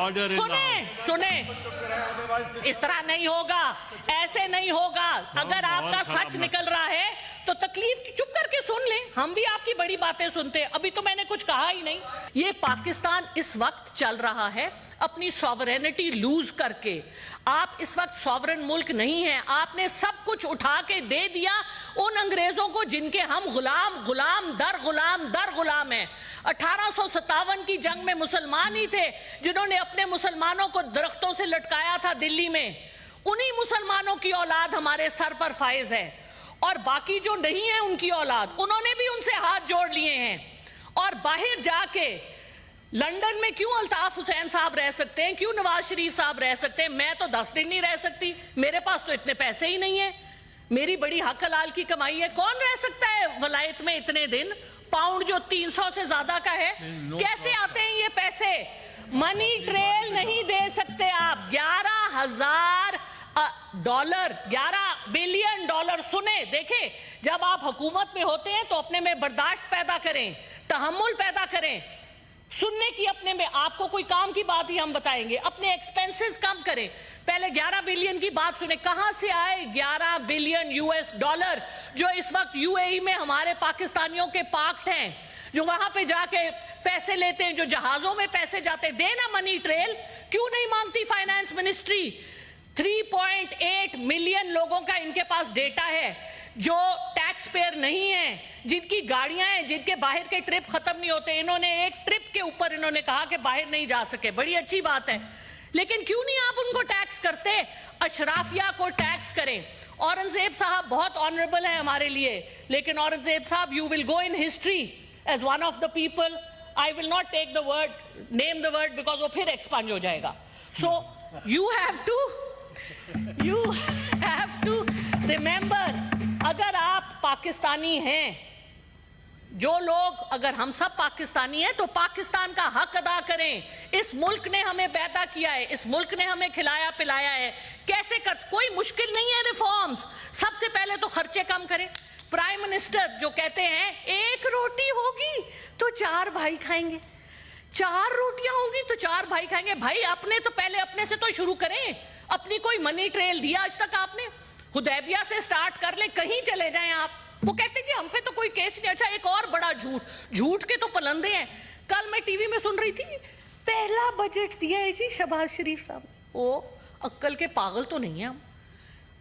Order in the सुने, इस तरह नहीं होगा, ऐसे नहीं होगा। अगर आपका सच निकल रहा है तो तकलीफ की चुप करके सुन लें, हम भी आपकी बड़ी बातें सुनते हैं। अभी तो मैंने कुछ कहा ही नहीं। ये पाकिस्तान इस वक्त चल रहा है अपनी सॉवरेनिटी लूज करके। आप इस वक्त सॉवरेन मुल्क नहीं है, आपने सब कुछ उठा के दे दिया उन अंग्रेजों को जिनके हम गुलाम दर गुलाम हैं। 1857 की जंग में मुसलमान ही थे जिन्होंने अपने मुसलमानों को दरख्तों से लटकाया था दिल्ली में। उन्हीं मुसलमानों की औलाद हमारे सर पर फाइज है, और बाकी जो नहीं है उनकी औलाद, उन्होंने भी उनसे हाथ जोड़ लिए हैं। और बाहर जाके लंदन में क्यों अल्ताफ हुसैन साहब रह सकते हैं, क्यों नवाज शरीफ साहब रह सकते हैं, मैं तो 10 दिन नहीं रह सकती। मेरे पास तो इतने पैसे ही नहीं है, मेरी बड़ी हक हलाल की कमाई है। कौन रह सकता है वलायत में इतने दिन? पाउंड जो 300 से ज्यादा का है, कैसे आते हैं ये पैसे? मनी ट्रेल नहीं दे सकते आप। 11,000 डॉलर, 11 बिलियन डॉलर। सुने, देखे, जब आप हुकूमत में होते हैं तो अपने में बर्दाश्त पैदा करें, तहम्मुल पैदा करें, सुनने की अपने में। आपको कोई काम की बात ही हम बताएंगे, अपने एक्सपेंसेस कम करें। पहले 11 बिलियन की बात सुने, कहां से आए 11 बिलियन यूएस डॉलर जो इस वक्त यूएई में हमारे पाकिस्तानियों के पार्क्ड हैं, जो वहां पे जाके पैसे लेते हैं, जो जहाजों में पैसे जाते हैं। देना मनी ट्रेल, क्यों नहीं मांगती फाइनेंस मिनिस्ट्री? 3.8 मिलियन लोगों का इनके पास डेटा है जो टैक्स पेयर नहीं है, जिनकी गाड़ियां हैं, जिनके बाहर के ट्रिप खत्म नहीं होते। इन्होंने एक ट्रिप के ऊपर इन्होंने कहा कि बाहर नहीं जा सके, बड़ी अच्छी बात है, लेकिन क्यों नहीं आप उनको टैक्स करते? अशराफिया को टैक्स करें। औरंगजेब साहब बहुत ऑनरेबल है हमारे लिए, लेकिन Aurangzeb sahab, you will go in history as one of the people, I will not take the word, name the word, because वो फिर एक्सपांड हो जाएगा। So you have to remember, अगर आप पाकिस्तानी हैं, जो लोग, अगर हम सब पाकिस्तानी हैं तो पाकिस्तान का हक अदा करें। इस मुल्क ने हमें पैदा किया है, इस मुल्क ने हमें खिलाया पिलाया है। कैसे कर, कोई मुश्किल नहीं है रिफॉर्म्स। सबसे पहले तो खर्चे कम करें। प्राइम मिनिस्टर जो कहते हैं 1 रोटी होगी तो 4 भाई खाएंगे, 4 रोटियां होंगी तो 4 भाई खाएंगे। भाई अपने तो पहले अपने से तो शुरू करें। अपनी कोई मनी ट्रेल दिया आज तक आपने? हुदैबिया से स्टार्ट कर ले, कहीं चले जाएं आप। वो कहते जी हम पे तो कोई केस नहीं। अच्छा, एक और बड़ा झूठ के तो पलंदे हैं। कल मैं टीवी में सुन रही थी, पहला बजट दिया है जी शहबाज शरीफ साहब। ओ, अक्कल के पागल तो नहीं है हम।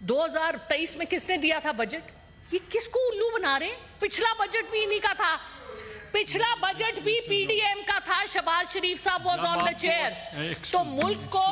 2023 में किसने दिया था बजट? ये किसको उल्लू बना रहे हैं? पिछला बजट भी इन्हीं का था, पिछला बजट भी पीडीएम का था। शहबाज शरीफ साहब वाज ऑन द चेयर। तो मुल्क को